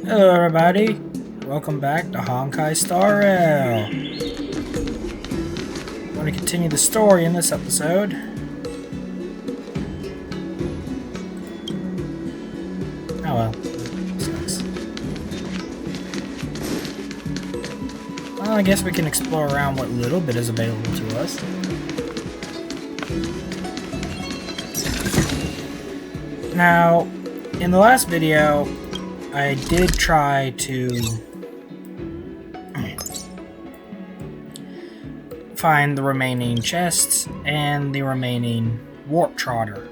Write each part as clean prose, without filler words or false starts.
Hello everybody, welcome back to Honkai Star Rail. I'm going to continue the story in this episode. Oh well, sucks. Well, I guess we can explore around what little bit is available to us. Now, in the last video, I did try to find the remaining chests and the remaining warp trotter.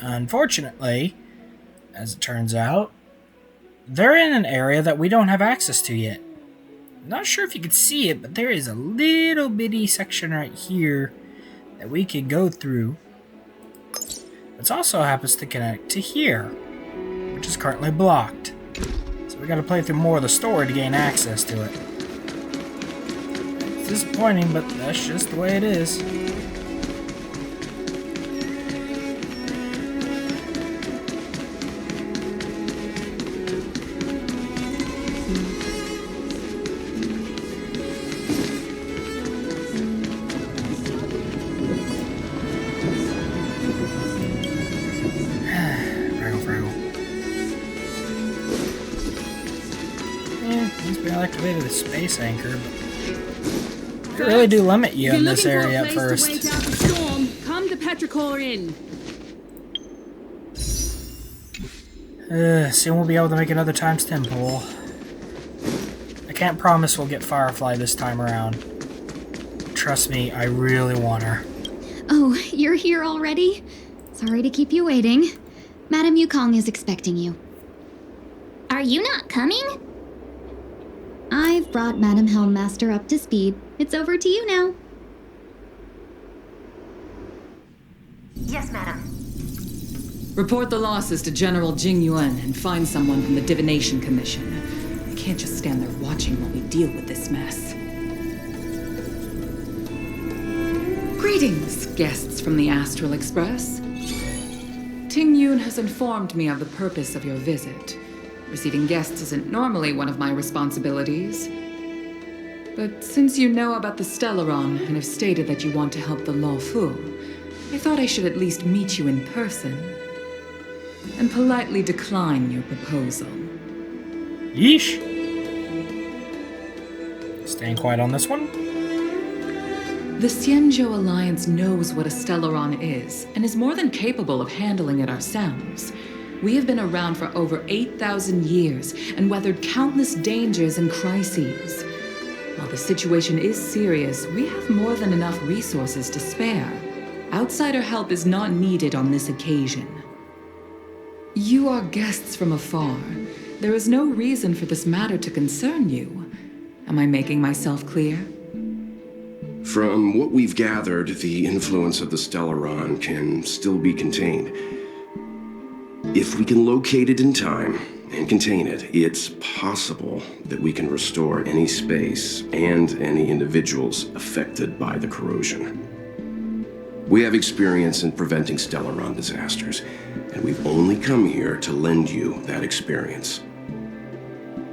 Unfortunately, as it turns out, they're in an area that we don't have access to yet. Not sure if you could see it, but there is a little bitty section right here that we could go through. It also happens to connect to here, which is currently blocked. So we gotta play through more of the story to gain access to it. It's disappointing, but that's just the way it is. Activated the space anchor, but they really do limit you in this area at first. Storm, come to Petrichor Inn. Soon we'll be able to make another times 10 pull. I can't promise we'll get Firefly this time around. Trust me, I really want her. Oh, you're here already? Sorry to keep you waiting. Madame Yukong is expecting you. Are you not coming? I've brought Madame Helmmaster up to speed. It's over to you now. Yes, madam. Report the losses to General Jing Yuan and find someone from the Divination Commission. I can't just stand there watching while we deal with this mess. Greetings, guests from the Astral Express. Ting Yun has informed me of the purpose of your visit. Receiving guests isn't normally one of my responsibilities. But since you know about the Stellaron and have stated that you want to help the Law Fu, I thought I should at least meet you in person and politely decline your proposal. Yeesh. Staying quiet on this one. The Xianzhou Alliance knows what a Stellaron is and is more than capable of handling it ourselves. We have been around for over 8,000 years and weathered countless dangers and crises. While the situation is serious, we have more than enough resources to spare. Outsider help is not needed on this occasion. You are guests from afar. There is no reason for this matter to concern you. Am I making myself clear? From what we've gathered, the influence of the Stellaron can still be contained. If we can locate it in time and contain it, it's possible that we can restore any space and any individuals affected by the corrosion. We have experience in preventing Stellaron disasters, and we've only come here to lend you that experience.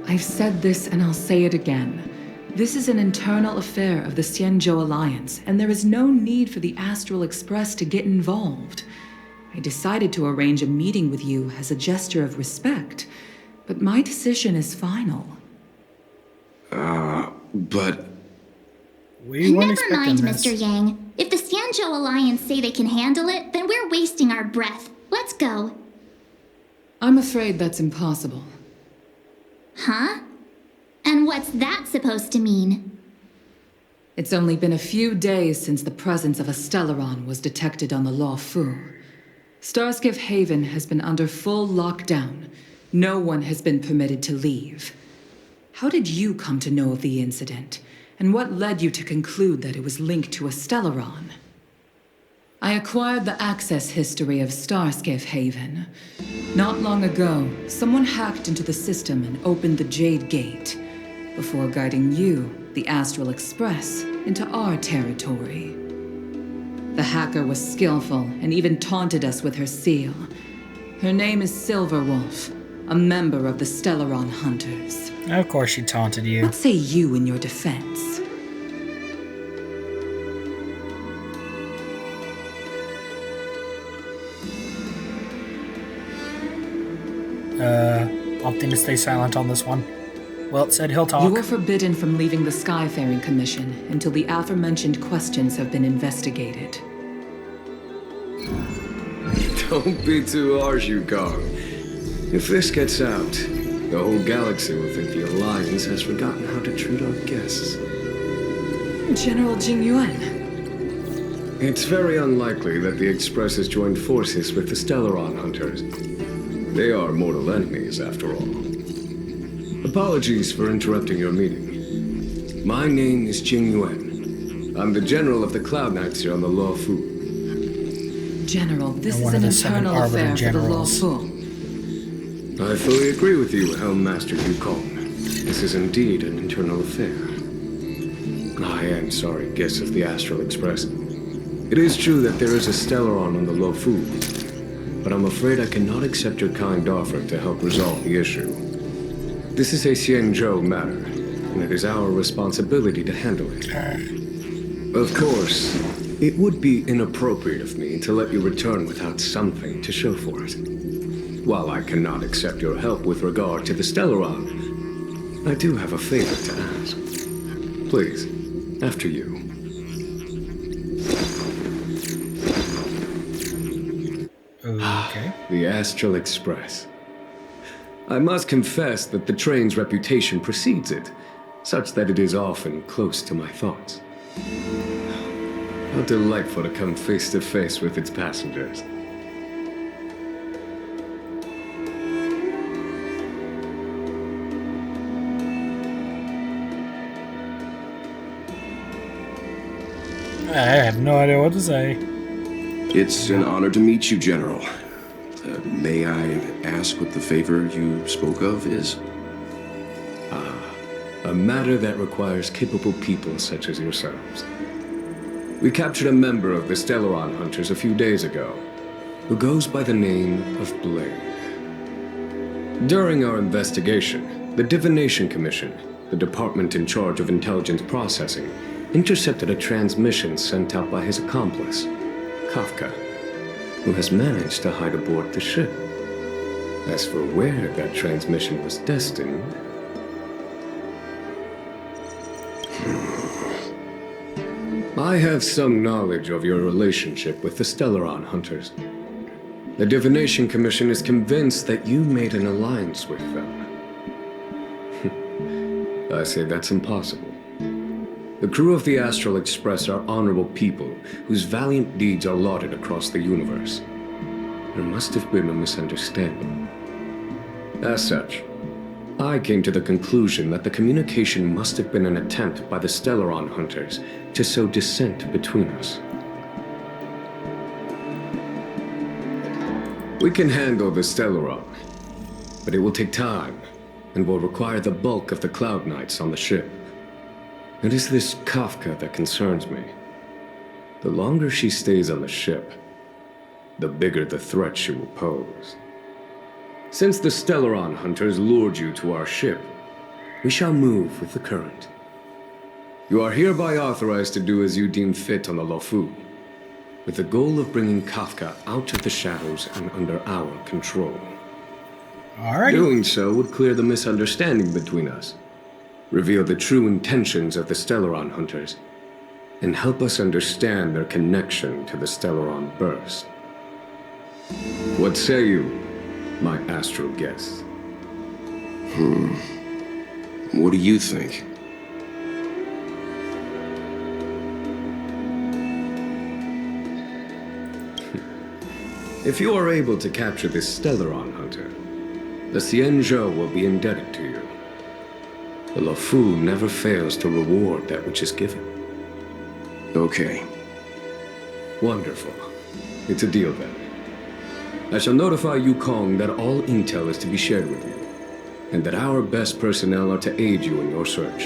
I've said this and I'll say it again. This is an internal affair of the Xianzhou Alliance, and there is no need for the Astral Express to get involved. I decided to arrange a meeting with you as a gesture of respect, but my decision is final. But... We weren't Never mind, expecting this. Mr. Yang. If the Xianzhou Alliance say they can handle it, then we're wasting our breath. Let's go. I'm afraid that's impossible. Huh? And what's that supposed to mean? It's only been a few days since the presence of a Stellaron was detected on the Law Fu. Starskiff Haven has been under full lockdown. No one has been permitted to leave. How did you come to know of the incident? And what led you to conclude that it was linked to a Stellaron? I acquired the access history of Starskiff Haven. Not long ago, someone hacked into the system and opened the Jade Gate, before guiding you, the Astral Express, into our territory. The hacker was skillful and even taunted us with her seal. Her name is Silverwolf, a member of the Stellaron Hunters. Of course she taunted you. What say you in your defense? Opting to stay silent on this one. Wilt said he'll talk. You are forbidden from leaving the Skyfaring Commission until the aforementioned questions have been investigated. Don't be too harsh, Yukong. If this gets out, the whole galaxy will think the Alliance has forgotten how to treat our guests. General Jing Yuan. It's very unlikely that the Express has joined forces with the Stellaron Hunters. They are mortal enemies, after all. Apologies for interrupting your meeting. My name is Jing Yuan. I'm the General of the Cloud Knights here on the Law Fu. General, this And is one an of the 7 internal Arbiter affair for the Law generals. Fu. I fully agree with you, Helm Master Yukong. This is indeed an internal affair. I am sorry, guests of the Astral Express. It is true that there is a Stellaron on the Lo Fu, but I'm afraid I cannot accept your kind offer to help resolve the issue. This is a Xianzhou matter, and it is our responsibility to handle it. Of course, it would be inappropriate of me to let you return without something to show for it. While I cannot accept your help with regard to the Stellaron, I do have a favor to ask. Please, after you. Okay. The Astral Express. I must confess that the train's reputation precedes it, such that it is often close to my thoughts. How delightful to come face to face with its passengers. I have no idea what to say. It's an honor to meet you, General. May I ask what the favor you spoke of is? A matter that requires capable people such as yourselves. We captured a member of the Stellaron Hunters a few days ago, who goes by the name of Blade. During our investigation, the Divination Commission, the department in charge of intelligence processing, intercepted a transmission sent out by his accomplice, Kafka, who has managed to hide aboard the ship. As for where that transmission was destined... I have some knowledge of your relationship with the Stellaron Hunters. The Divination Commission is convinced that you made an alliance with them. I say that's impossible. The crew of the Astral Express are honorable people whose valiant deeds are lauded across the universe. There must have been a misunderstanding. As such, I came to the conclusion that the communication must have been an attempt by the Stellaron Hunters to sow dissent between us. We can handle the Stellaron, but it will take time and will require the bulk of the Cloud Knights on the ship. It is this Kafka that concerns me. The longer she stays on the ship, the bigger the threat she will pose. Since the Stellaron Hunters lured you to our ship, we shall move with the current. You are hereby authorized to do as you deem fit on the Lo Fu, with the goal of bringing Kafka out of the shadows and under our control. Alrighty. Doing so would clear the misunderstanding between us, reveal the true intentions of the Stellaron Hunters, and help us understand their connection to the Stellaron Burst. What say you, my astral guests? What do you think? If you are able to capture this Stellaron Hunter, the Xianzhou will be indebted to you. The Lo Fu never fails to reward that which is given. Okay. Wonderful. It's a deal then. I shall notify Yukong that all intel is to be shared with you, and that our best personnel are to aid you in your search.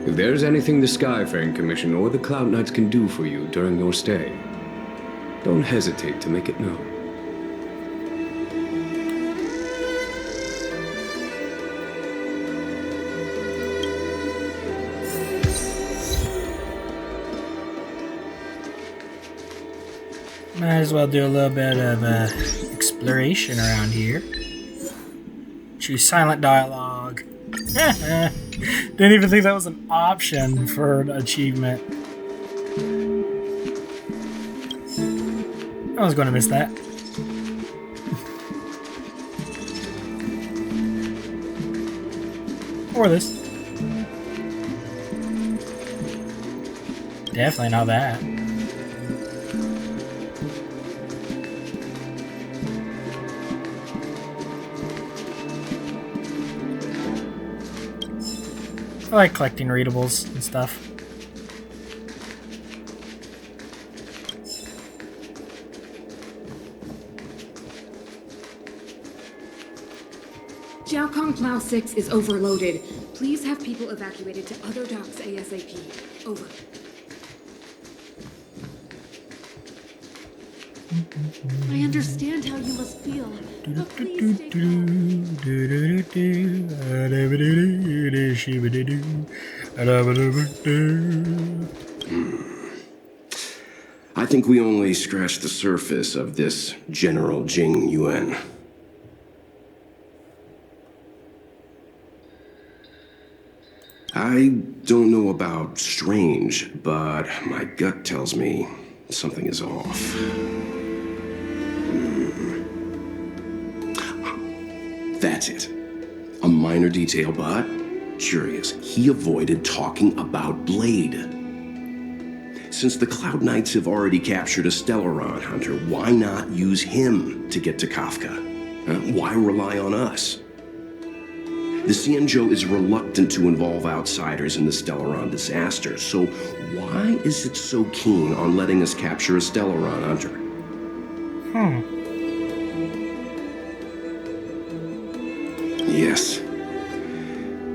If there is anything the Skyfaring Commission or the Cloud Knights can do for you during your stay, don't hesitate to make it known. Might as well do a little bit of exploration around here. Choose silent dialogue. Didn't even think that was an option for an achievement. I was going to miss that. Or this. Definitely not that. I like collecting readables and stuff. Jiaokong Plow 6 is overloaded. Please have people evacuated to other docks ASAP. Over. I understand how you must feel, but please stay calm. I think we only scratched the surface of this General Jing Yuan. I don't know about strange, but my gut tells me something is off. That's it. A minor detail, but curious. He avoided talking about Blade. Since the Cloud Knights have already captured a Stellaron hunter, why not use him to get to Kafka? Why rely on us? The Xianzhou is reluctant to involve outsiders in the Stellaron disaster, so why is it so keen on letting us capture a Stellaron hunter? Yes.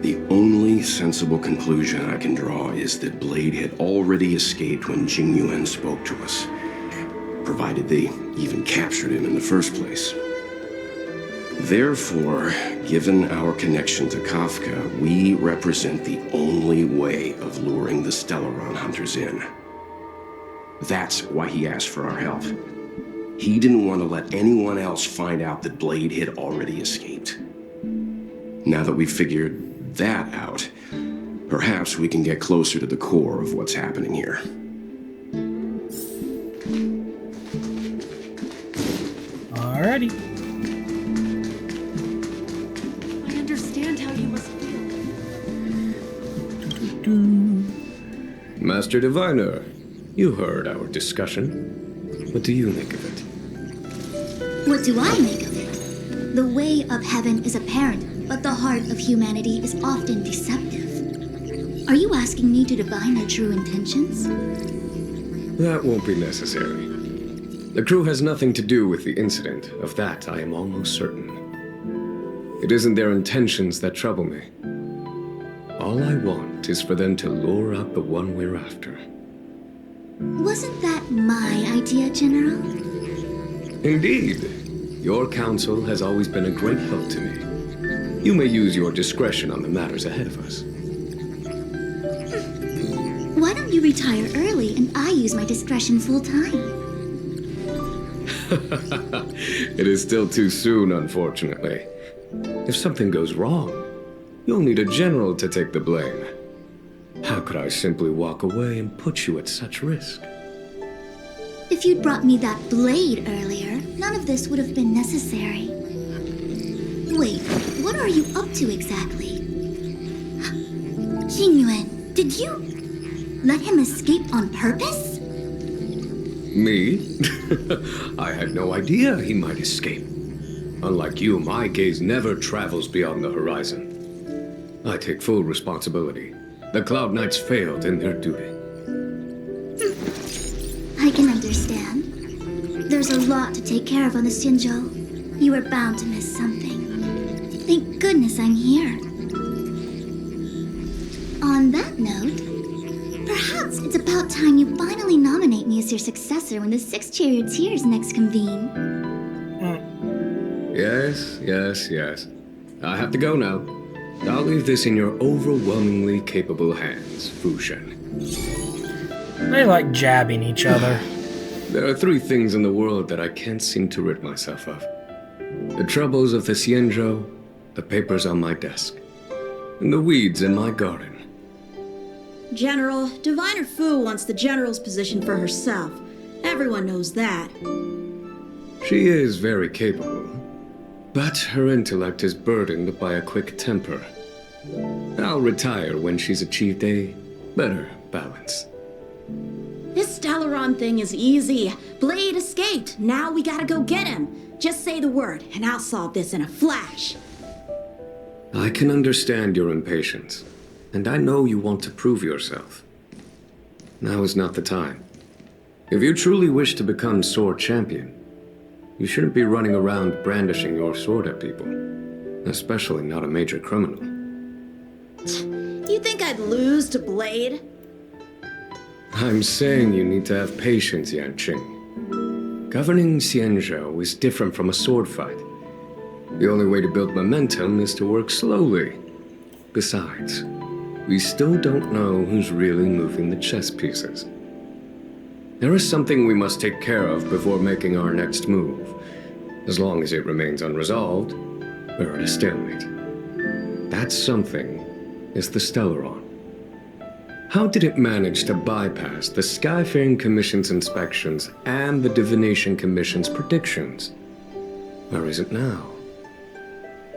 The only sensible conclusion I can draw is that Blade had already escaped when Jing Yuan spoke to us, provided they even captured him in the first place. Therefore, given our connection to Kafka, we represent the only way of luring the Stellaron hunters in. That's why he asked for our help. He didn't want to let anyone else find out that Blade had already escaped. Now that we've figured that out, perhaps we can get closer to the core of what's happening here. Alrighty. I understand how you must feel. Master Diviner, you heard our discussion. What do you make of it? What do I make of it? The way of heaven is apparent, but the heart of humanity is often deceptive. Are you asking me to divine their true intentions? That won't be necessary. The crew has nothing to do with the incident. Of that, I am almost certain. It isn't their intentions that trouble me. All I want is for them to lure out the one we're after. Wasn't that my idea, General? Indeed. Your counsel has always been a great help to me. You may use your discretion on the matters ahead of us. Why don't you retire early and I use my discretion full time? It is still too soon, unfortunately. If something goes wrong, you'll need a general to take the blame. How could I simply walk away and put you at such risk? If you'd brought me that blade earlier, none of this would have been necessary. Wait, what are you up to exactly? Jing Yuan, did you let him escape on purpose? Me? I had no idea he might escape. Unlike you, my gaze never travels beyond the horizon. I take full responsibility. The Cloud Knights failed in their duty. I can understand. There's a lot to take care of on the Xianzhou. You were bound to miss something. Thank goodness I'm here. On that note, perhaps it's about time you finally nominate me as your successor when the Six Charioteers next convene. Yes. I have to go now. I'll leave this in your overwhelmingly capable hands, Fu Shen. They like jabbing each other. There are three things in the world that I can't seem to rid myself of. The troubles of the Xianzhou, the papers on my desk, and the weeds in my garden. General, Diviner Fu wants the General's position for herself. Everyone knows that. She is very capable, but her intellect is burdened by a quick temper. I'll retire when she's achieved a better balance. This Stellaron thing is easy. Blade escaped. Now we gotta go get him. Just say the word, and I'll solve this in a flash. I can understand your impatience, and I know you want to prove yourself. Now is not the time. If you truly wish to become sword champion, you shouldn't be running around brandishing your sword at people, especially not a major criminal. You think I'd lose to Blade? I'm saying you need to have patience, Yanqing. Governing Xianzhou is different from a sword fight. The only way to build momentum is to work slowly. Besides, we still don't know who's really moving the chess pieces. There is something we must take care of before making our next move. As long as it remains unresolved, we're at a stalemate. That something is the Stellaron. How did it manage to bypass the Skyfaring Commission's inspections and the Divination Commission's predictions? Where is it now?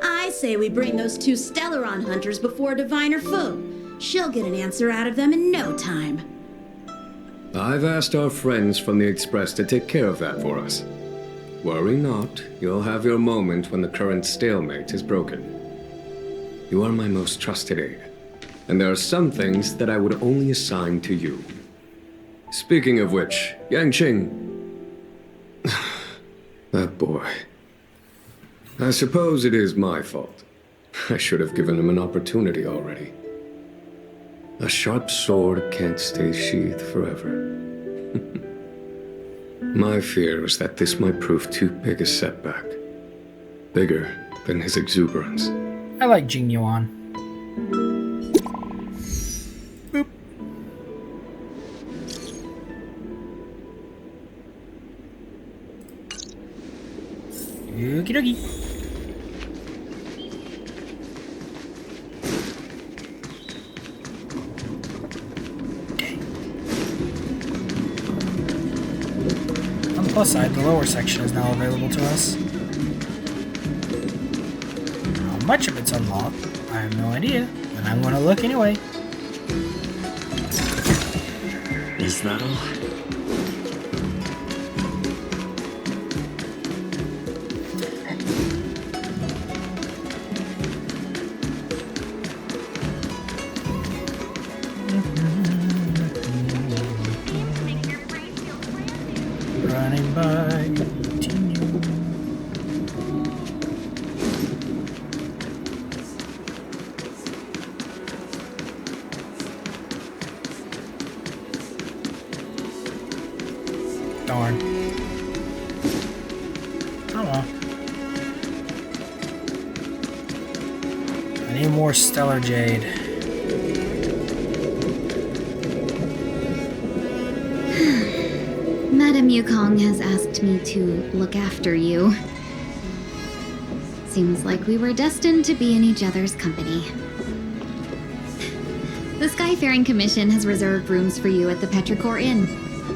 I say we bring those two Stellaron hunters before Diviner Fu. She'll get an answer out of them in no time. I've asked our friends from the Express to take care of that for us. Worry not, you'll have your moment when the current stalemate is broken. You are my most trusted aide, and there are some things that I would only assign to you. Speaking of which, Yanqing... that boy. I suppose it is my fault. I should have given him an opportunity already. A sharp sword can't stay sheathed forever. My fear is that this might prove too big a setback. Bigger than his exuberance. I like Jing Yuan. Boop. Okie dokie. On the plus side, the lower section is now available to us. How much of it's unlocked, I have no idea, and I'm going to look anyway. Is that all? Running by, continue. Darn. Oh well. I need more stellar jade. Madame Yukong has asked me to look after you. Seems like we were destined to be in each other's company. The Skyfaring Commission has reserved rooms for you at the Petrichor Inn.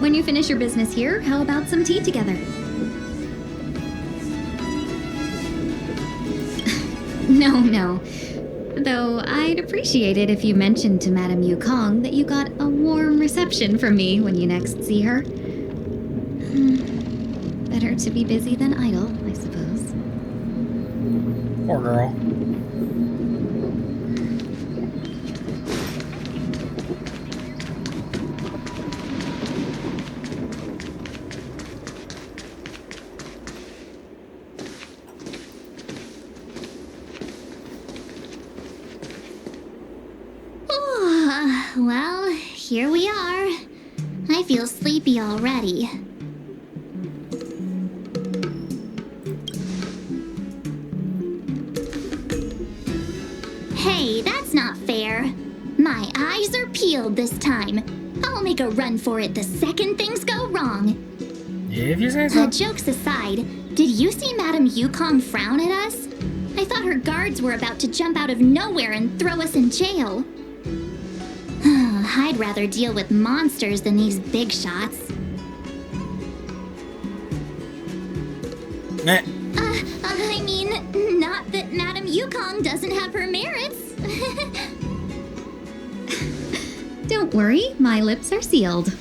When you finish your business here, how about some tea together? No. Though I'd appreciate it if you mentioned to Madame Yukong that you got a warm reception from me when you next see her. Better to be busy than idle, I suppose. Poor girl. Well, here we are. I feel sleepy already. Hey, that's not fair. My eyes are peeled this time. I'll make a run for it the second things go wrong. If you say so. Jokes aside, did you see Madame Yukong frown at us? I thought her guards were about to jump out of nowhere and throw us in jail. I'd rather deal with monsters than these big shots. Meh. I mean, not that Madame Yukong doesn't have her merits. Don't worry, my lips are sealed.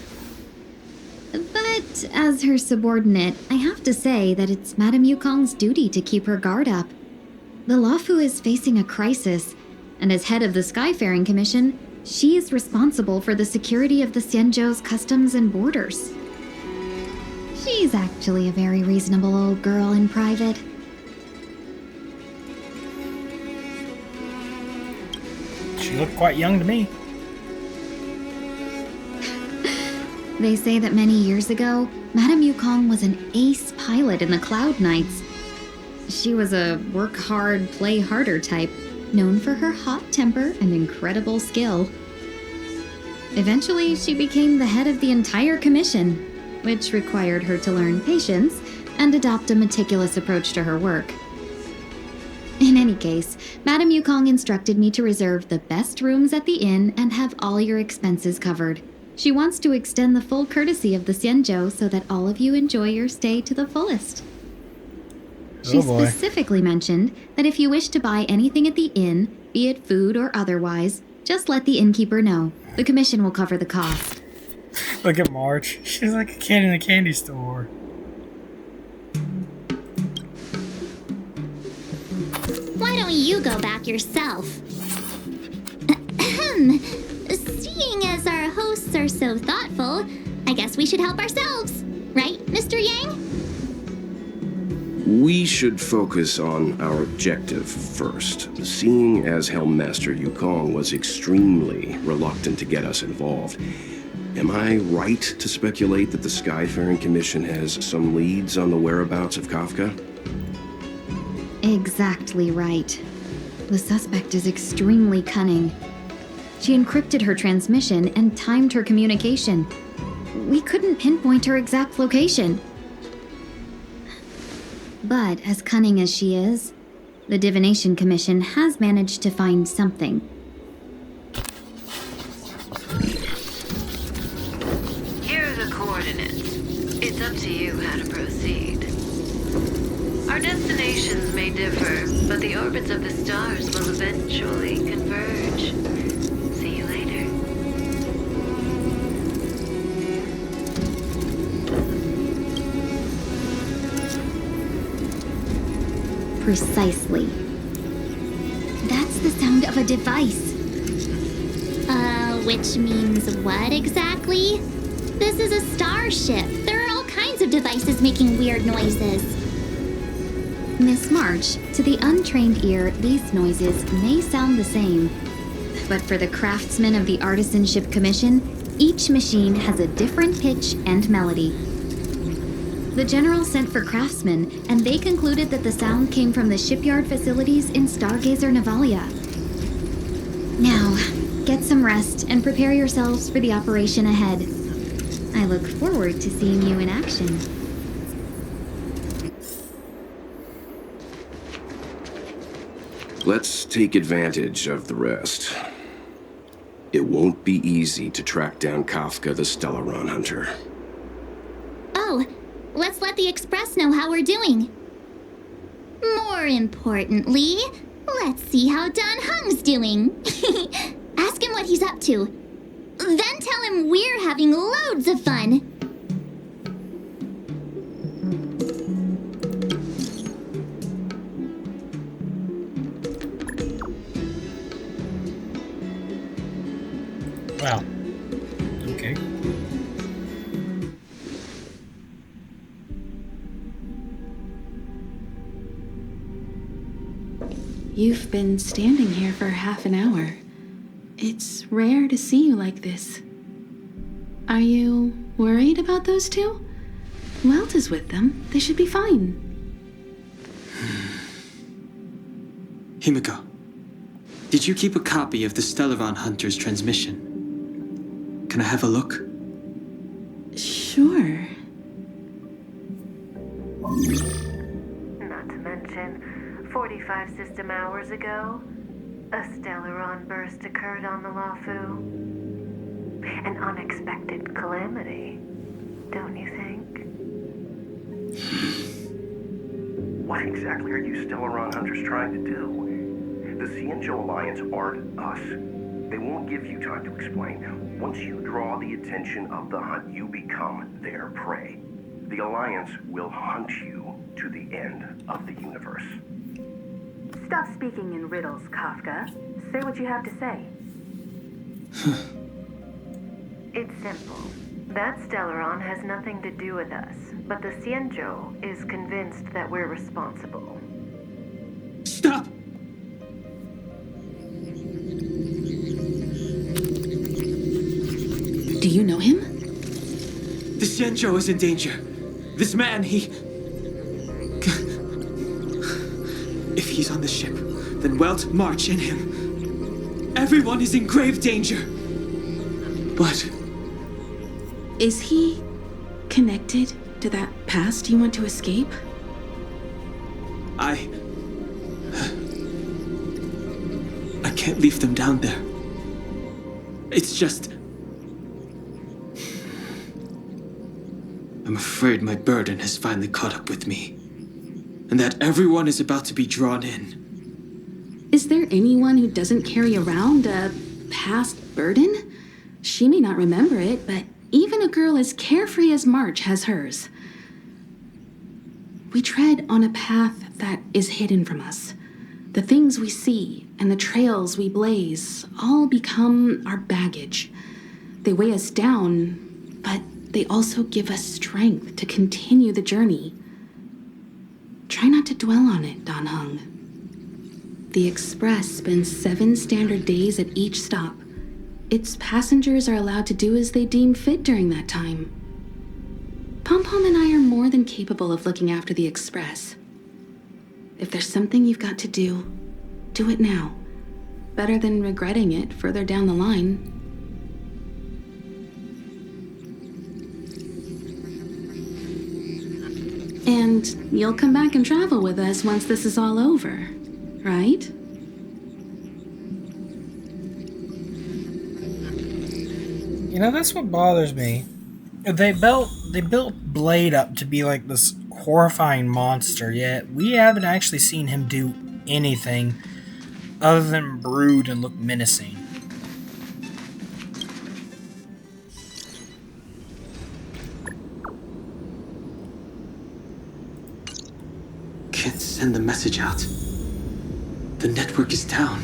But as her subordinate, I have to say that it's Madame Yukong's duty to keep her guard up. The Luofu is facing a crisis, and as head of the Skyfaring Commission, she is responsible for the security of the Xianzhou's customs and borders. She's actually a very reasonable old girl in private. She looked quite young to me. They say that many years ago, Madame Yukong was an ace pilot in the Cloud Knights. She was a work hard, play harder type, known for her hot temper and incredible skill. Eventually, she became the head of the entire commission, which required her to learn patience and adopt a meticulous approach to her work. In any case, Madame Yukong instructed me to reserve the best rooms at the inn and have all your expenses covered. She wants to extend the full courtesy of the Xianzhou so that all of you enjoy your stay to the fullest. She specifically mentioned that if you wish to buy anything at the inn, be it food or otherwise, just let the innkeeper know. The commission will cover the cost. Look at March. She's like a kid in a candy store. Why don't you go back yourself? Seeing as our hosts are so thoughtful, I guess we should help ourselves. Right, Mr. Yang? We should focus on our objective first. Seeing as Helmmaster Yukong was extremely reluctant to get us involved, am I right to speculate that the Skyfaring Commission has some leads on the whereabouts of Kafka? Exactly right. The suspect is extremely cunning. She encrypted her transmission and timed her communication. We couldn't pinpoint her exact location. But as cunning as she is, the Divination Commission has managed to find something. Here are the coordinates. It's up to you how to proceed. Our destinations may differ, but the orbits of the stars will eventually converge. See you later. Precisely. That's the sound of a device. Which means what exactly? This is a starship. There are all kinds of devices making weird noises. Miss March, to the untrained ear, these noises may sound the same. But for the craftsmen of the Artisanship Commission, each machine has a different pitch and melody. The General sent for craftsmen, and they concluded that the sound came from the shipyard facilities in Stargazer Navalia. Now, get some rest and prepare yourselves for the operation ahead. I look forward to seeing you in action. Let's take advantage of the rest. It won't be easy to track down Kafka the Stellaron Hunter. Oh, let's let the Express know how we're doing. More importantly, let's see how Don Hung's doing. Ask him what he's up to. Then tell him we're having loads of fun. Wow. Okay. You've been standing here for half an hour. It's rare to see you like this. Are you worried about those two? Welt is with them. They should be fine. Himiko, did you keep a copy of the Stellaron Hunter's transmission? Can I have a look? Sure. 25 system hours ago, a Stellaron burst occurred on the Lawfu. An unexpected calamity, don't you think? What exactly are you Stellaron hunters trying to do? The Cienjo Alliance aren't us. They won't give you time to explain. Once you draw the attention of the hunt, you become their prey. The Alliance will hunt you to the end of the universe. Stop speaking in riddles, Kafka. Say what you have to say. It's simple. That Stellaron has nothing to do with us, but the Cienjo is convinced that we're responsible. Stop! Do you know him? The Xianzhou is in danger. This man, he... If he's on the ship, then Welt march in him. Everyone is in grave danger. But... Is he connected to that past you want to escape? I can't leave them down there. It's just... I'm afraid my burden has finally caught up with me. And that everyone is about to be drawn in. Is there anyone who doesn't carry around a past burden? She may not remember it, but even a girl as carefree as March has hers. We tread on a path that is hidden from us. The things we see and the trails we blaze all become our baggage. They weigh us down, but they also give us strength to continue the journey. Try not to dwell on it, Dan Heng. The Express spends 7 standard days at each stop. Its passengers are allowed to do as they deem fit during that time. Pom Pom and I are more than capable of looking after the Express. If there's something you've got to do, do it now. Better than regretting it further down the line. And you'll come back and travel with us once this is all over, right? You know, that's what bothers me. They built Blade up to be like this horrifying monster, yet we haven't actually seen him do anything other than brood and look menacing. Can't send the message out. The network is down,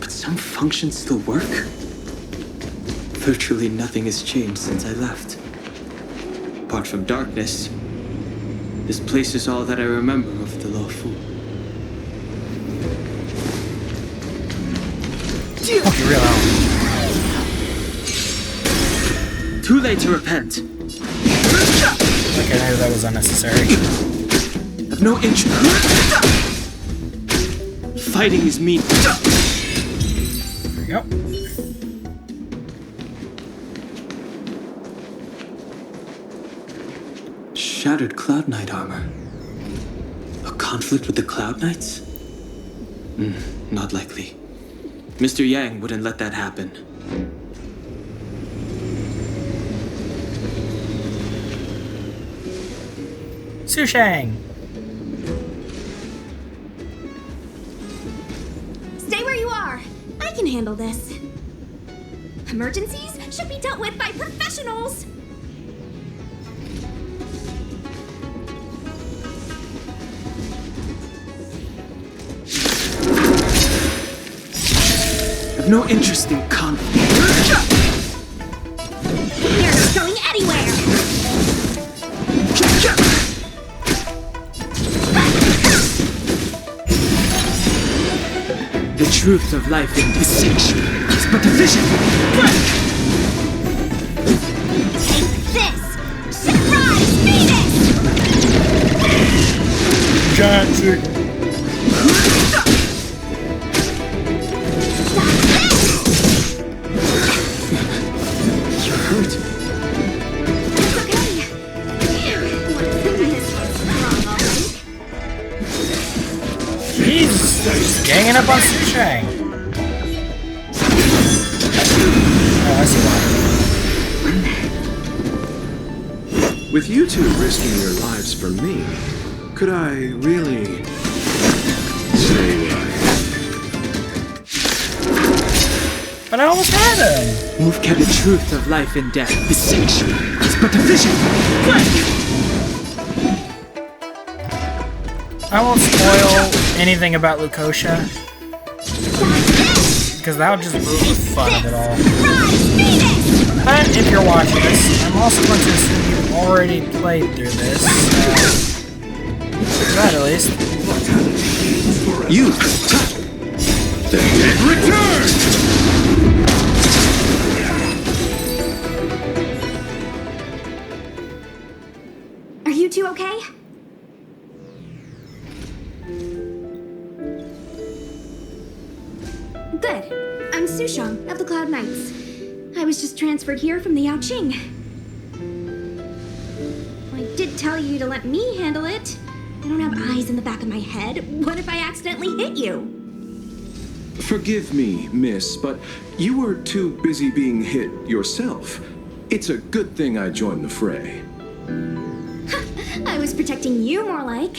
but some functions still work. Virtually nothing has changed since I left. Apart from darkness, this place is all that I remember of the Lawfu. Okay, real out. Too late to repent. Okay, maybe that was unnecessary. I've no interest. Fighting is mean. There we go. Shattered Cloud Knight armor. A conflict with the Cloud Knights? Not likely. Mr. Yang wouldn't let that happen. Su Shang. Stay where you are. I can handle this. Emergencies should be dealt with by professionals. I've no interest in conflict. You're not going anywhere. The truth of life in this sanctuary is but a vision. Take this! Surprise Venus! Johnson. You're hurt. It's okay. Phew, what a sickness was wrong, all right. Jesus. Ganging up on Sushang. Oh, I see why. With you two risking your lives for me, could I really say what I... But I almost had him. Move can the truth of life and death. This sanctuary is but a vision. I won't spoil anything about Lukosha, because that would just ruin the fun of it all. But if you're watching this, I'm also going to assume you've already played through this. That at least. You! The dead return! Are you two okay? Good. I'm Sushang of the Cloud Knights. I was just transferred here from the Yaoqing. I did tell you to let me handle it. I don't have eyes in the back of my head. What if I accidentally hit you? Forgive me, miss, but you were too busy being hit yourself. It's a good thing I joined the fray. I was protecting you more like.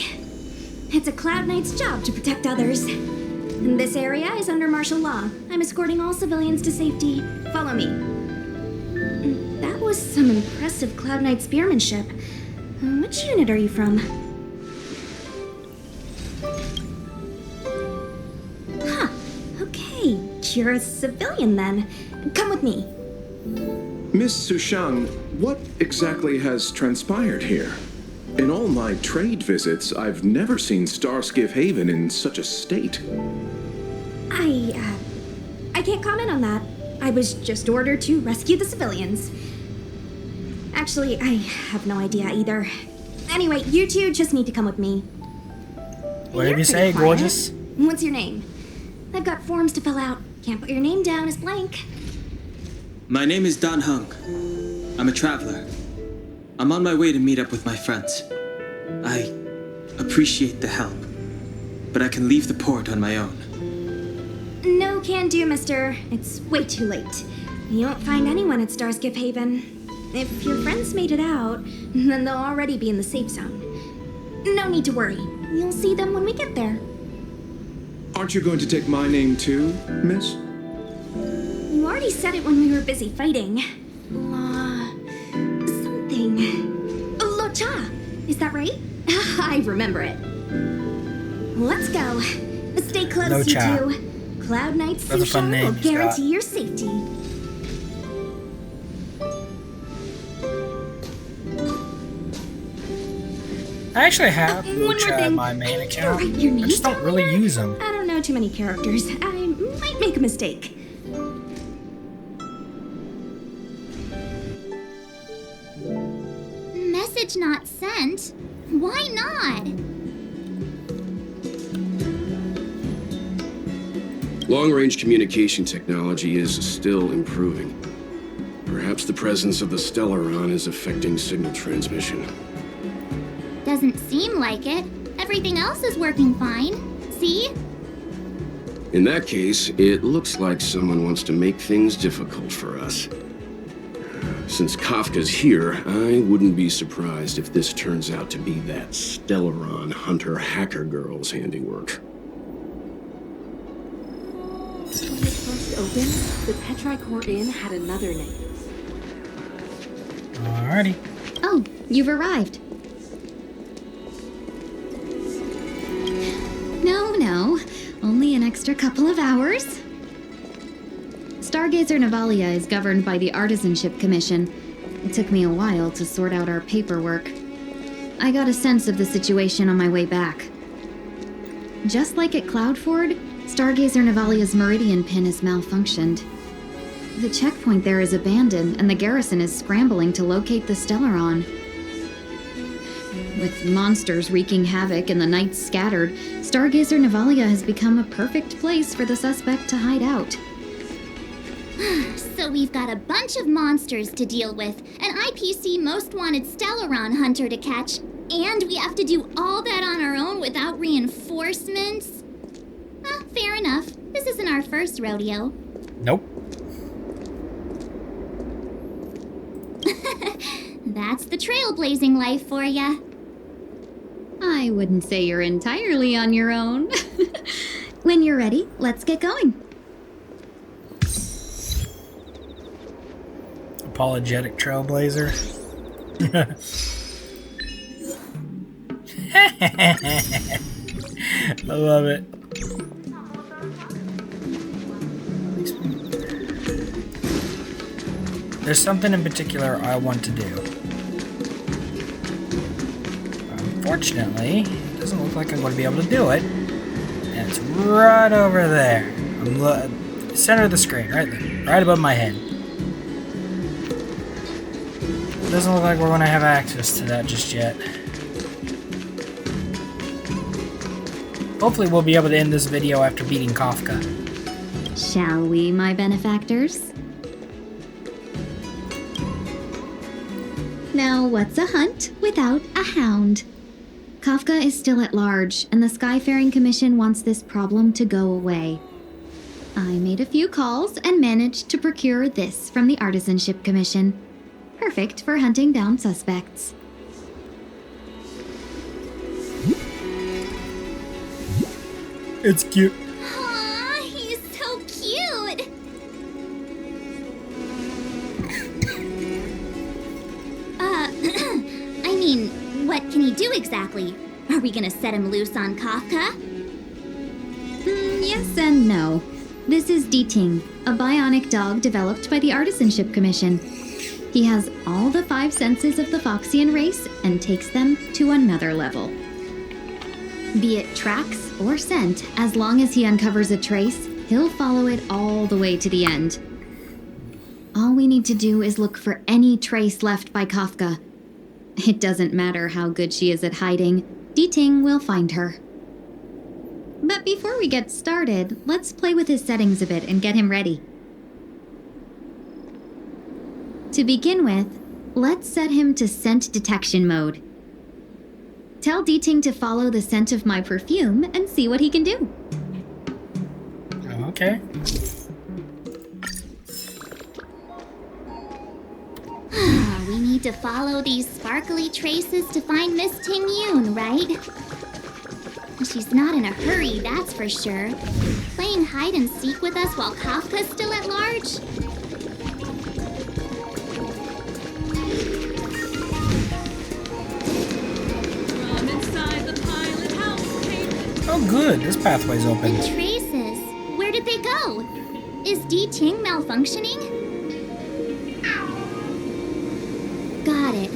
It's a Cloud Knight's job to protect others. This area is under martial law. I'm escorting all civilians to safety. Follow me. That was some impressive Cloud Knight spearmanship. Which unit are you from? Huh. Okay. You're a civilian then. Come with me. Miss Sushang, what exactly has transpired here? In all my trade visits, I've never seen Starskiff Haven in such a state. I can't comment on that. I was just ordered to rescue the civilians. Actually, I have no idea either. Anyway, you two just need to come with me. Whatever you say, gorgeous. What's your name? I've got forms to fill out. Can't put your name down as blank. My name is Dan Hung. I'm a traveler. I'm on my way to meet up with my friends. I appreciate the help, but I can leave the port on my own. No can do, mister. It's way too late. You won't find anyone at Starskiff Haven. If your friends made it out, then they'll already be in the safe zone. No need to worry. You'll see them when we get there. Aren't you going to take my name too, miss? You already said it when we were busy fighting. Something. Locha! Is that right? I remember it. Let's go. Stay close, Locha. you two. Cloud Knight's That's a fun Sushang name will he's got. guarantee your safety. I actually have One more Lucha thing. in my main I need to account. write your I name just don't down really here. use them. I don't know too many characters. I might make a mistake. Message not sent? Why not? Long-range communication technology is still improving. Perhaps the presence of the Stellaron is affecting signal transmission. Doesn't seem like it. Everything else is working fine. See? In that case, it looks like someone wants to make things difficult for us. Since Kafka's here, I wouldn't be surprised if this turns out to be that Stellaron hunter hacker girl's handiwork. When it first opened, the Petrichor Inn had another name. Alrighty. Oh, you've arrived. No, only an extra couple of hours. Stargazer Navalia is governed by the Artisanship Commission. It took me a while to sort out our paperwork. I got a sense of the situation on my way back. Just like at Cloudford, Stargazer Navalia's Meridian pin has malfunctioned. The checkpoint there is abandoned, and the garrison is scrambling to locate the Stellaron. With monsters wreaking havoc and the knights scattered, Stargazer Navalia has become a perfect place for the suspect to hide out. So we've got a bunch of monsters to deal with, an IPC most wanted Stellaron hunter to catch, and we have to do all that on our own without reinforcements? Fair enough. This isn't our first rodeo. Nope. That's the trailblazing life for ya. I wouldn't say you're entirely on your own. When you're ready, let's get going. Apologetic trailblazer. I love it. There's something in particular I want to do. Unfortunately, it doesn't look like I'm going to be able to do it. And it's right over there. Center of the screen, right there. Right above my head. It doesn't look like we're going to have access to that just yet. Hopefully we'll be able to end this video after beating Kafka. Shall we, my benefactors? Now, what's a hunt without a hound? Kafka is still at large, and the Skyfaring Commission wants this problem to go away. I made a few calls and managed to procure this from the Artisanship Commission. Perfect for hunting down suspects. It's cute. Aw, he's so cute. I mean, what can he do exactly? Are we gonna set him loose on Kafka? Yes and no. This is D-Ting, a bionic dog developed by the Artisanship Commission. He has all the 5 senses of the Foxian race and takes them to another level. Be it tracks or scent, as long as he uncovers a trace, he'll follow it all the way to the end. All we need to do is look for any trace left by Kafka. It doesn't matter how good she is at hiding, D-Ting will find her. But before we get started, let's play with his settings a bit and get him ready. To begin with, let's set him to scent detection mode. Tell D-Ting to follow the scent of my perfume and see what he can do. Okay. We need to follow these sparkly traces to find Miss Ting Yoon, right? She's not in a hurry, that's for sure. Playing hide and seek with us while Kafka's still at large? From inside the pilot house, Kate. Oh good, this pathway's open. The traces. Where did they go? Is D-Ting malfunctioning? Got it.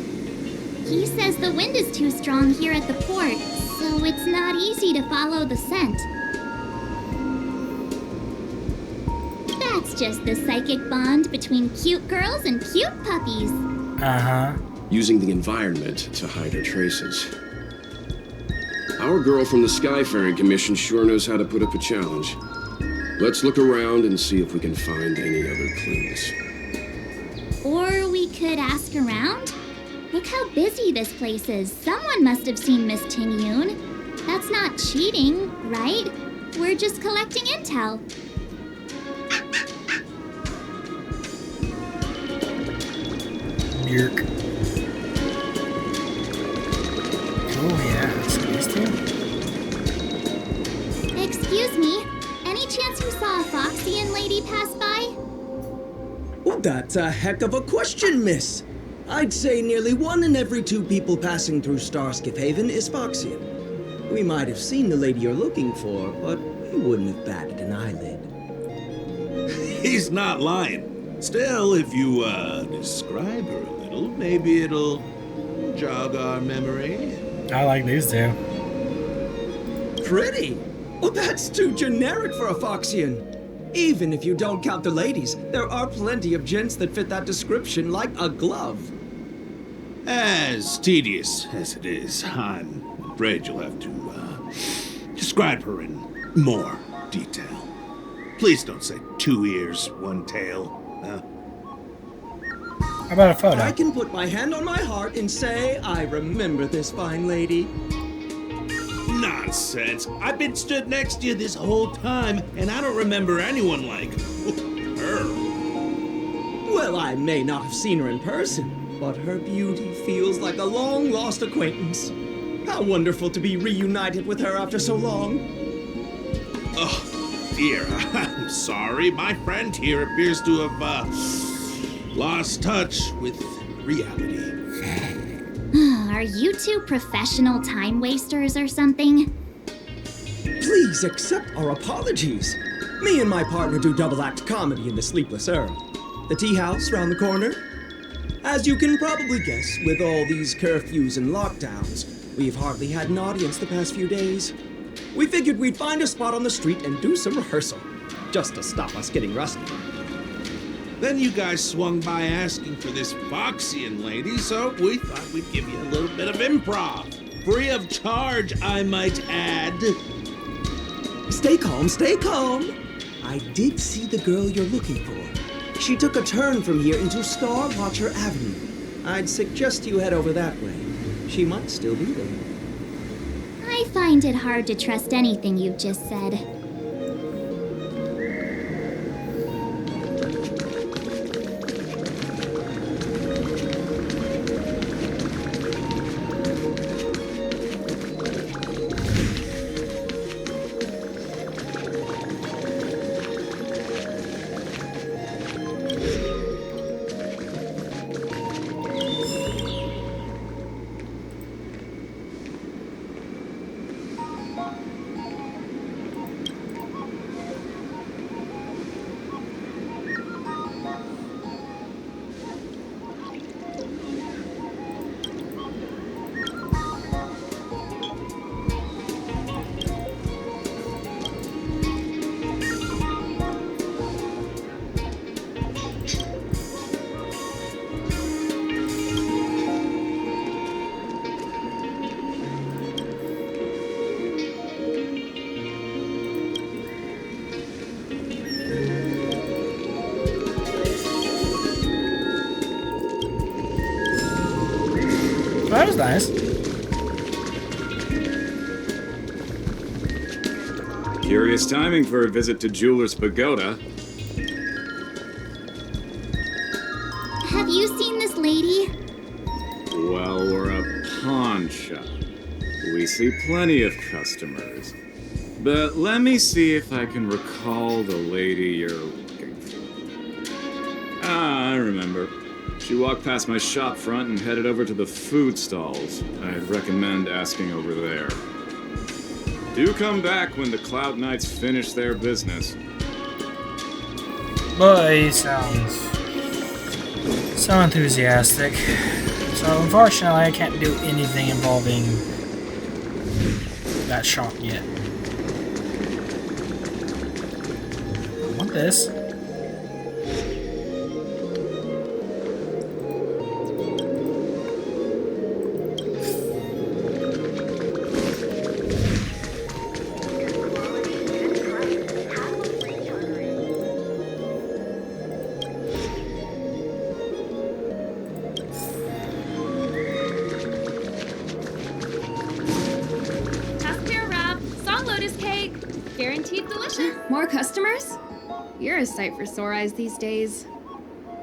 He says the wind is too strong here at the port, so it's not easy to follow the scent. That's just the psychic bond between cute girls and cute puppies. Uh-huh. Using the environment to hide her traces. Our girl from the Skyfaring Commission sure knows how to put up a challenge. Let's look around and see if we can find any other clues. Or we could ask around? Look how busy this place is. Someone must have seen Miss Ting Yoon. That's not cheating, right? We're just collecting intel. Yerk. Oh yeah, space too. Excuse me, any chance you saw a Foxian lady pass by? Well, that's a heck of a question, miss. I'd say nearly 1 in every 2 people passing through Starskiff Haven is Foxian. We might have seen the lady you're looking for, but we wouldn't have batted an eyelid. He's not lying. Still, if you, describe her a little, maybe it'll jog our memory. I like these two. Pretty? Well, that's too generic for a Foxian. Even if you don't count the ladies, there are plenty of gents that fit that description like a glove. As tedious as it is, I'm afraid you'll have to, describe her in more detail. Please don't say 2 ears, 1 tail. How about a photo? I can put my hand on my heart and say I remember this fine lady. Nonsense. I've been stood next to you this whole time, and I don't remember anyone like her. Well, I may not have seen her in person, but her beauty feels like a long-lost acquaintance. How wonderful to be reunited with her after so long. Oh, dear. I'm sorry. My friend here appears to have, lost touch with reality. Are you two professional time wasters or something? Please accept our apologies. Me and my partner do double-act comedy in the Sleepless Earl. The tea house round the corner. As you can probably guess, with all these curfews and lockdowns, we've hardly had an audience the past few days. We figured we'd find a spot on the street and do some rehearsal, just to stop us getting rusty. Then you guys swung by asking for this Foxian lady, so we thought we'd give you a little bit of improv. Free of charge, I might add. Stay calm, stay calm. I did see the girl you're looking for. She took a turn from here into Star Watcher Avenue. I'd suggest you head over that way. She might still be there. I find it hard to trust anything you've just said. That was nice. Curious timing for a visit to Jeweler's Pagoda. Have you seen this lady? Well, we're a pawn shop. We see plenty of customers. But let me see if I can recall the lady you're looking for. Ah, I remember. She walked past my shop front and headed over to the food stalls. I'd recommend asking over there. Do come back when the Cloud Knights finish their business. Boy, he sounds so enthusiastic. So unfortunately, I can't do anything involving that shop yet. I want this. More customers? You're a sight for sore eyes these days.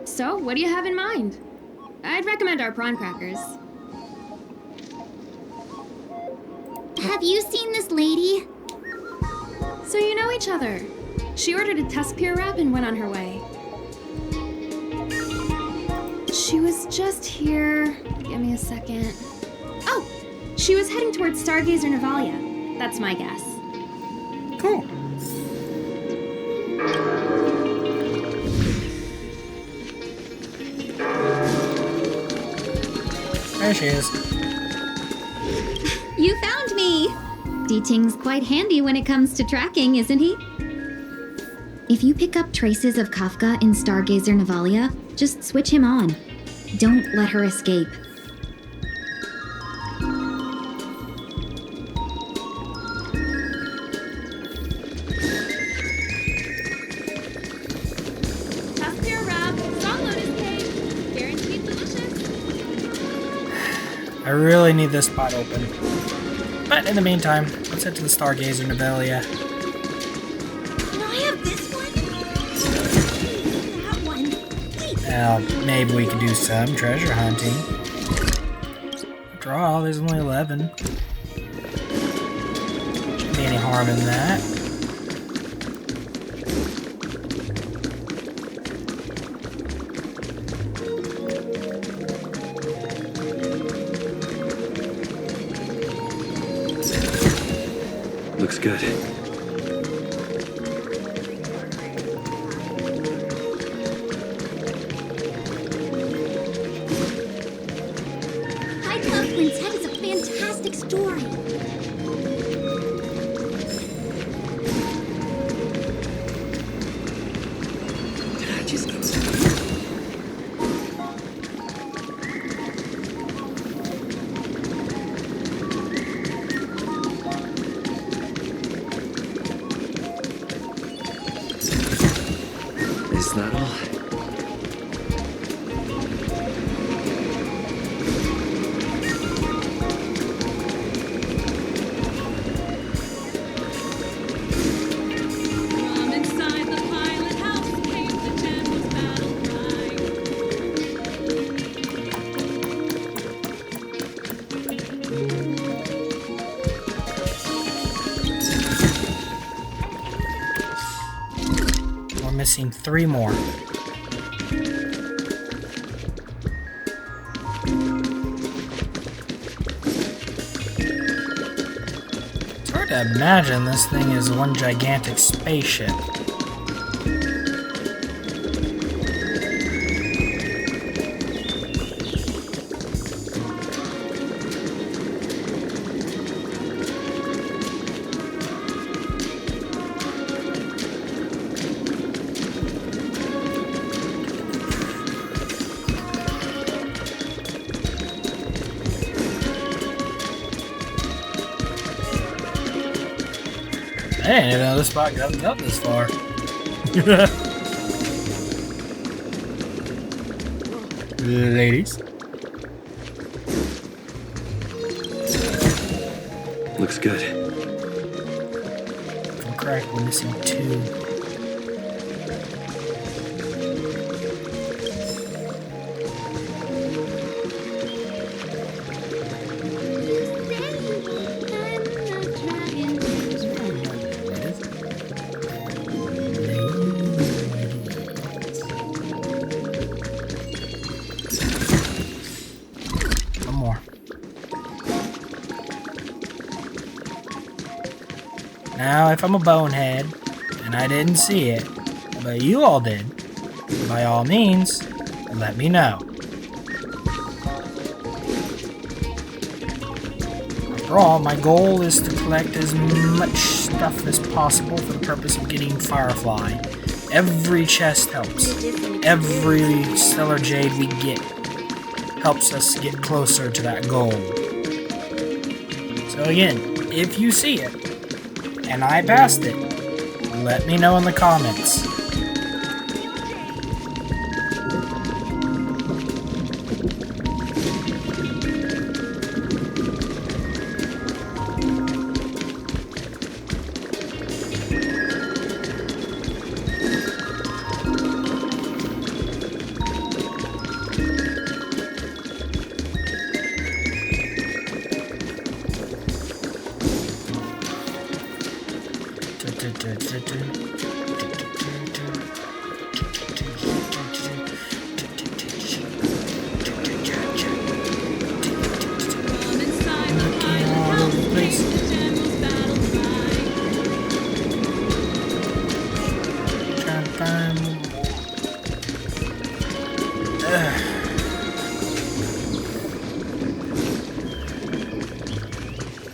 So, what do you have in mind? I'd recommend our prawn crackers. Have you seen this lady? So you know each other. She ordered a Tuskpier wrap and went on her way. She was just here. Give me a second. Oh! She was heading towards Stargazer Navalia. That's my guess. Cool. There she is. You found me! D-Ting's quite handy when it comes to tracking, isn't he? If you pick up traces of Kafka in Stargazer Navalia, just switch him on. Don't let her escape. I really need this spot open. But in the meantime, let's head to the Stargazer Novelia. Can I have this one? That one. Please. Now, maybe we could do some treasure hunting. After all, there's only 11. Shouldn't be any harm in that. Looks good. I love Quintet is a fantastic story. Did I just get Is that all? From inside the pilot house came the general's battle cry. We're missing 3 more. It's hard to imagine this thing is one gigantic spaceship. I didn't even know this spot got up this far. Ladies. Looks good. If I'm correct, we're missing 2. One more. Now, if I'm a bonehead, and I didn't see it, but you all did, by all means, let me know. After all, my goal is to collect as much stuff as possible for the purpose of getting Firefly. Every chest helps. Every stellar jade we get helps us get closer to that goal. So again, if you see it, and I passed it, let me know in the comments.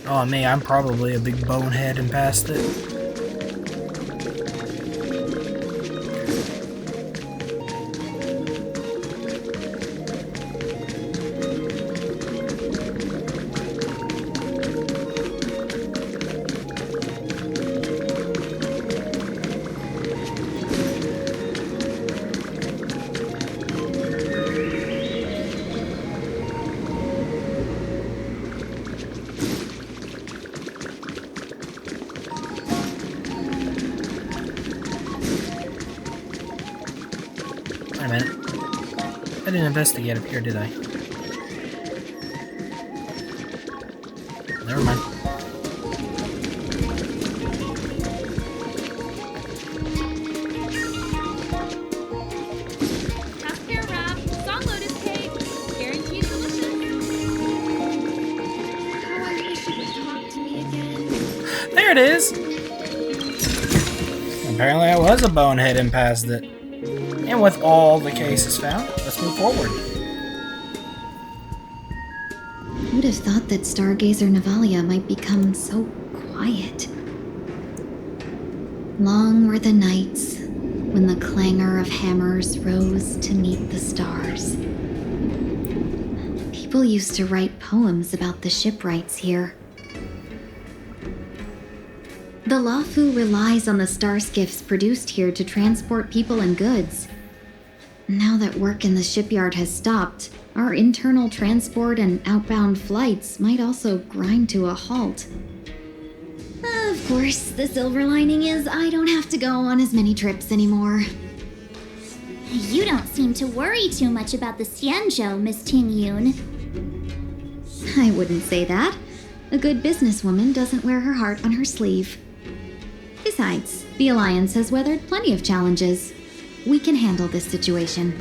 Oh, me, I'm probably a big bonehead and passed it. Wait a minute. I didn't investigate up here, did I? Never mind. Healthcare wrap, saw lotus cake, guaranteed delicious. Oh, I wish you would talk to me again. There it is! Apparently I was a bonehead and passed it. And with all the cases found, let's move forward. Who'd have thought that Stargazer Navalia might become so quiet? Long were the nights when the clangor of hammers rose to meet the stars. People used to write poems about the shipwrights here. The Lafu relies on the star skiffs produced here to transport people and goods. Now that work in the shipyard has stopped, our internal transport and outbound flights might also grind to a halt. Of course, the silver lining is I don't have to go on as many trips anymore. You don't seem to worry too much about the Xianzhou, Miss Ting Yun. I wouldn't say that. A good businesswoman doesn't wear her heart on her sleeve. Besides, the Alliance has weathered plenty of challenges. We can handle this situation.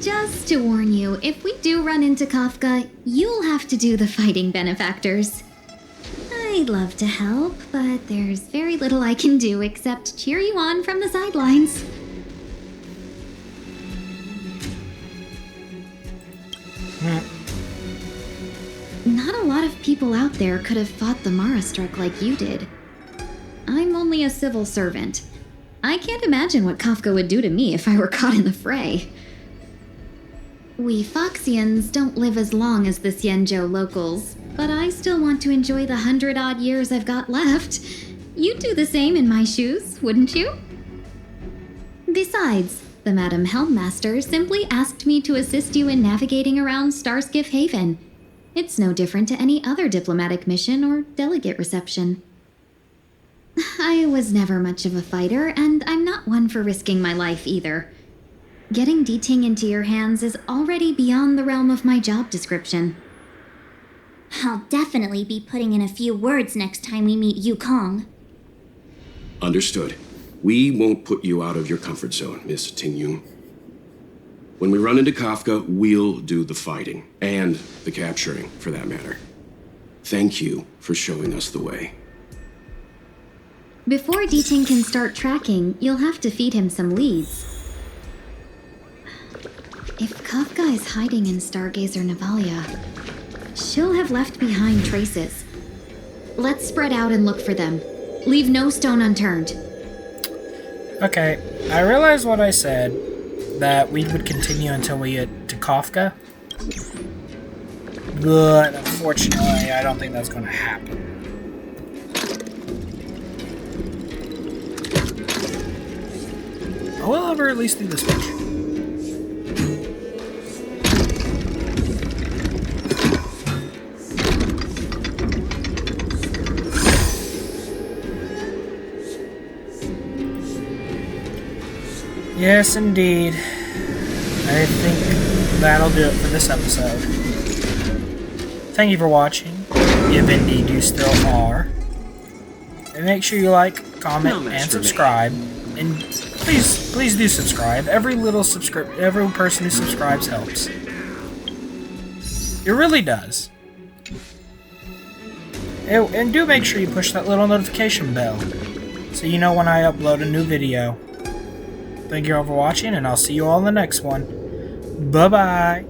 Just to warn you, if we do run into Kafka, you'll have to do the fighting benefactors. I'd love to help, but there's very little I can do except cheer you on from the sidelines. Not a lot of people out there could have fought the Mara struck like you did. I'm only a civil servant. I can't imagine what Kafka would do to me if I were caught in the fray. We Foxians don't live as long as the Xianzhou locals, but I still want to enjoy the 100-odd years I've got left. You'd do the same in my shoes, wouldn't you? Besides, the Madam Helmmaster simply asked me to assist you in navigating around Starskiff Haven. It's no different to any other diplomatic mission or delegate reception. I was never much of a fighter, and I'm not one for risking my life either. Getting D-Ting into your hands is already beyond the realm of my job description. I'll definitely be putting in a few words next time we meet Yukong. Understood. We won't put you out of your comfort zone, Miss Ting-Yun. When we run into Kafka, we'll do the fighting, and the capturing, for that matter. Thank you for showing us the way. Before D-Ting can start tracking, you'll have to feed him some leads. If Kafka is hiding in Stargazer Navalia, she'll have left behind traces. Let's spread out and look for them. Leave no stone unturned. Okay, I realize what I said, that we would continue until we get to Kafka. But unfortunately, I don't think that's going to happen. I will ever at least do this much. Yes, indeed. I think that'll do it for this episode. Thank you for watching, if indeed you still are. And make sure you like, comment, and subscribe. And please do subscribe. Every person who subscribes helps. It really does. And do make sure you push that little notification bell, so you know when I upload a new video. Thank you all for watching, and I'll see you all in the next one. Bye-bye.